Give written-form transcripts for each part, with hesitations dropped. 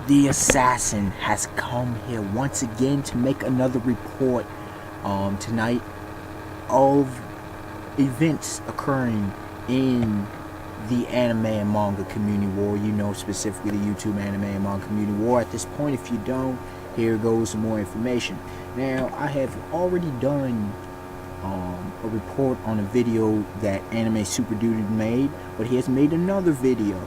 The assassin has come here once again to make another report tonight of events occurring in the anime and manga community war. You know, specifically the YouTube anime and manga community war. At this point, if you don't, here goes some more information. Now, I have already done a report on a video that Anime Super Dude made, but he has made another video.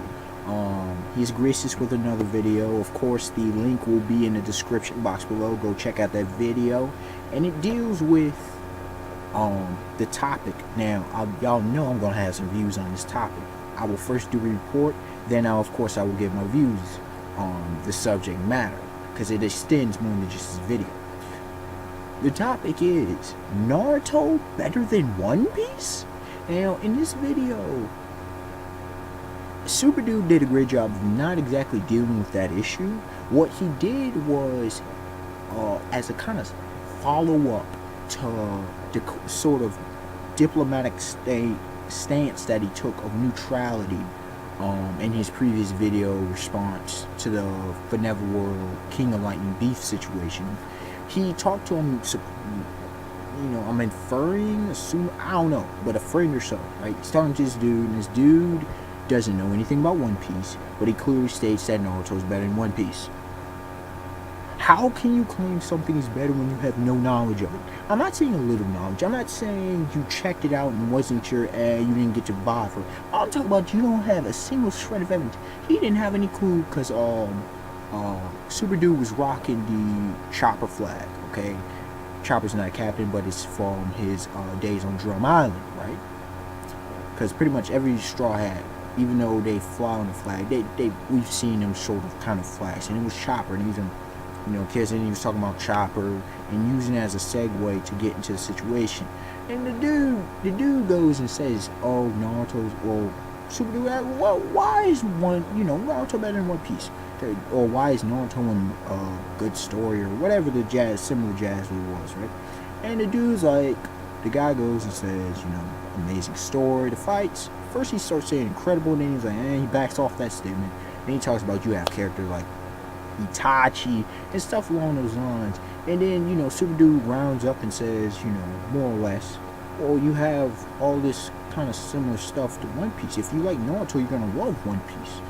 He's graced us with another video. Of course, the link will be in the description box below. Go check out that video, and it deals with the topic. Now, y'all know I'm gonna have some views on this topic. I will first do a report, then of course I will give my views on the subject matter, because it extends more than just this video. The topic is Naruto better than One Piece? Now, in this video, Super Dude did a great job of not exactly dealing with that issue. What he did was, as a kind of follow-up to the sort of diplomatic stance that he took of neutrality in his previous video response to the Benevolent King of Lightning beef situation, he talked to him, you know, I'm inferring, I don't know, but a friend or so, right? He's talking to this dude, and this dude doesn't know anything about One Piece, but he clearly states that Naruto is better than One Piece. How can you claim something is better when you have no knowledge of it? I'm not saying a little knowledge. I'm not saying you checked it out and wasn't your you didn't get to buy for it. I'm talking about you don't have a single shred of evidence. He didn't have any clue because Super Dude was rocking the Chopper flag. Okay, Chopper's not a captain, but it's from his days on Drum Island, right? Because pretty much every Straw Hat, even though they fly on the flag, we've seen them sort of kind of flash, and it was Chopper, and even, you know, kids, and he was talking about Chopper and using it as a segue to get into the situation. And the dude goes and says, "Oh, Naruto's, well, Super Dude, well, why is Naruto better than One Piece? Or why is Naruto a good story, or whatever the similar jazz was, right?" And the dude's like, the guy goes and says, you know, amazing story, the fights. First he starts saying incredible, and then he's like, he backs off that statement. Then he talks about you have characters like Itachi and stuff along those lines. And then, you know, Super Dude rounds up and says, you know, more or less, well, you have all this kind of similar stuff to One Piece. If you like Naruto, you're gonna love One Piece.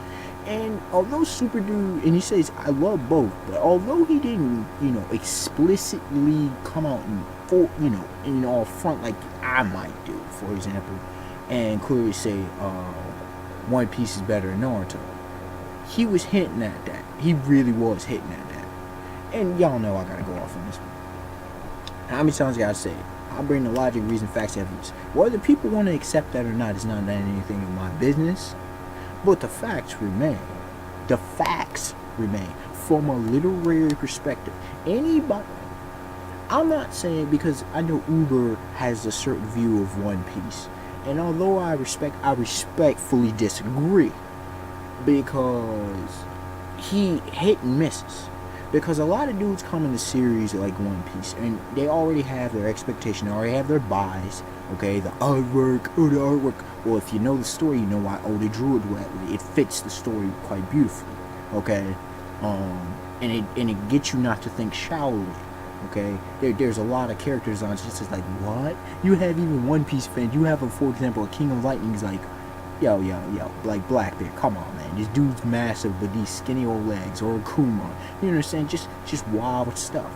And although Super Dude, and he says, I love both, but although he didn't, you know, explicitly come out and, you know, in all front like I might do, for example, and clearly say, One Piece is better than Naruto, he was hinting at that. He really was hitting at that. And y'all know I gotta go off on this one. How many times I gotta say it? I'll bring the logic, reason, facts, evidence. Whether people want to accept that or not is not anything in my business. But the facts remain. The facts remain. From a literary perspective, anybody, I'm not saying, because I know Uber has a certain view of One Piece, and although I respectfully disagree, because he hit and misses. Because a lot of dudes come in the series like One Piece, and they already have their expectation, they already have their buys. Okay, the artwork. Well, if you know the story, you know why. Oh, they drew it that way. It fits the story quite beautifully. Okay, and it gets you not to think shallowly. Okay, there's a lot of characters on it. It's just like, what? You have even One Piece fans. You have, for example, a King of Lightning's like, yo, like Blackbeard. Come on, man. This dude's massive, but these skinny old legs. Or Akuma. You understand? Just wild stuff.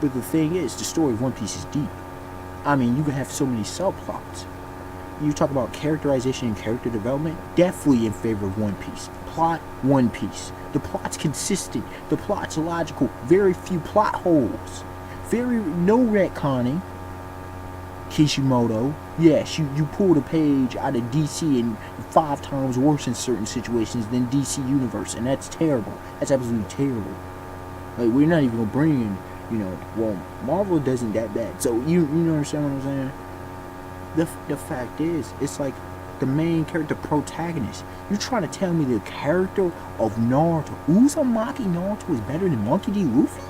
But the thing is, the story of One Piece is deep. I mean, you can have so many subplots. You talk about characterization and character development, definitely in favor of One Piece. Plot, One Piece. The plot's consistent. The plot's logical. Very few plot holes. No retconning. Kishimoto. Yes, you pulled a page out of DC and 5 times worse in certain situations than DC Universe, and that's terrible. That's absolutely terrible. Like, we're not even gonna bring in, you know, well, Marvel doesn't that bad. So you understand what I'm saying? The fact is, it's like the main character, protagonist. You're trying to tell me the character of Naruto, Uzumaki Naruto, is better than Monkey D. Luffy?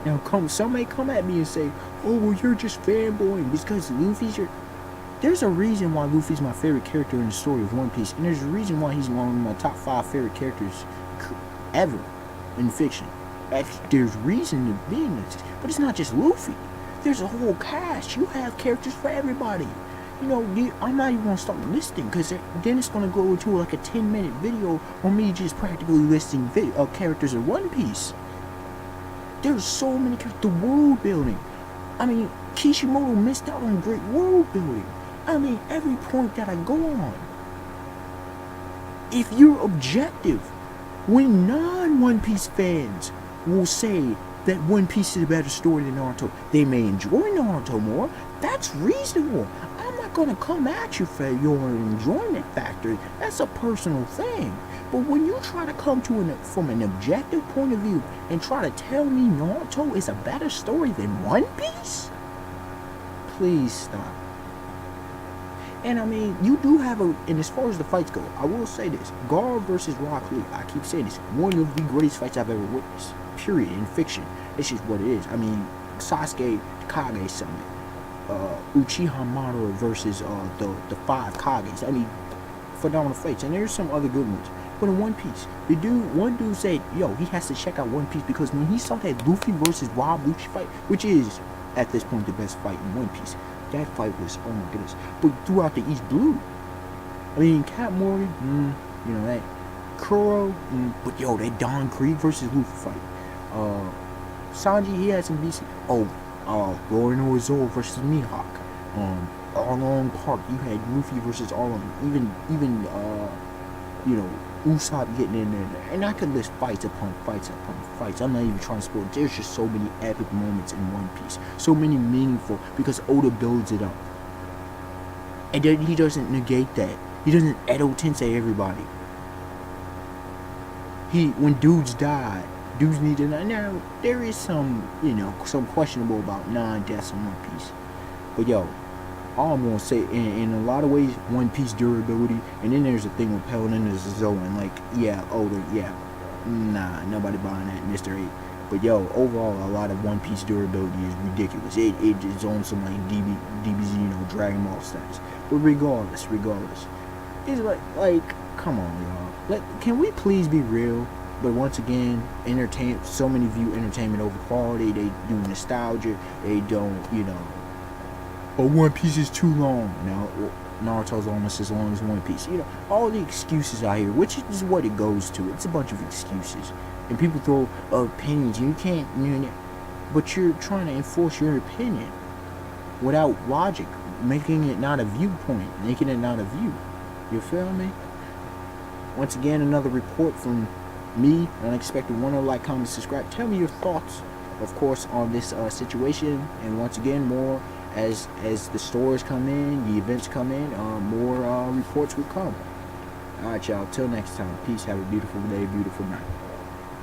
Now, somebody come at me and say, oh, well, you're just fanboying because Luffy's your... There's a reason why Luffy's my favorite character in the story of One Piece, and there's a reason why he's one of my top 5 favorite characters ever in fiction. There's reason to be in this, but it's not just Luffy. There's a whole cast. You have characters for everybody. You know, I'm not even gonna start listing because then it's gonna go into like a 10-minute video on me just practically listing characters in One Piece. There's so many characters. The world building. I mean, Kishimoto missed out on great world building. I mean, every point that I go on. If you're objective, when non-One Piece fans will say that One Piece is a better story than Naruto, they may enjoy Naruto more. That's reasonable. I'm not gonna come at you for your enjoyment factor. That's a personal thing. But when you try to come to from an objective point of view and try to tell me Naruto is a better story than One Piece, please stop. And I mean, you do have and as far as the fights go, I will say this: Gar versus Rock Lee, I keep saying this, one of the greatest fights I've ever witnessed. Period. In fiction, it's just what it is. I mean, Sasuke Kage Summit, Uchiha Madara versus the 5 Kages. I mean, phenomenal fights, and there's some other good ones. But in One Piece, one dude said, yo, he has to check out One Piece because when he saw that Luffy versus Rob Lucci fight, which is at this point the best fight in One Piece, that fight was, oh my goodness. But throughout the East Blue, I mean, Cap Morgan, you know, that Kuro, but yo, that Don Krieg versus Luffy fight. Sanji, he had some decent. Rory Norizoro versus Mihawk. Arlong Park, you had Luffy versus Arlong. Even you know, Usopp getting in there, and I could list fights upon fights upon fights. I'm not even trying to spoil. There's just so many epic moments in One Piece, so many meaningful because Oda builds it up, and then he doesn't negate that. He doesn't Edo Tensei everybody. When dudes die, dudes need to know. Now there is some, you know, some questionable about non-deaths in One Piece, but yo, all I'm gonna say, in a lot of ways, One Piece durability, and then there's a thing with Paladin and Zoe, and like, nah, nobody buying that, Mr. 8. But yo, overall, a lot of One Piece durability is ridiculous. It is on some like DBZ, you know, Dragon Ball status. But regardless, it's like, come on, y'all. Can we please be real? But once again, so many view entertainment over quality. They do nostalgia. They don't, you know. Oh, One Piece is too long. No, Naruto's almost as long as One Piece. You know, all the excuses out here, which is what it goes to. It's a bunch of excuses. And people throw opinions. You can't, but you're trying to enforce your opinion without logic, making it not a viewpoint, making it not a view. You feel me? Once again, another report from me. Unexpected one. Like, comment, subscribe. Tell me your thoughts, of course, on this situation. And once again, more as the stories come in, the events come in, more reports will come. Alright, y'all, till next time, peace, have a beautiful day, beautiful night.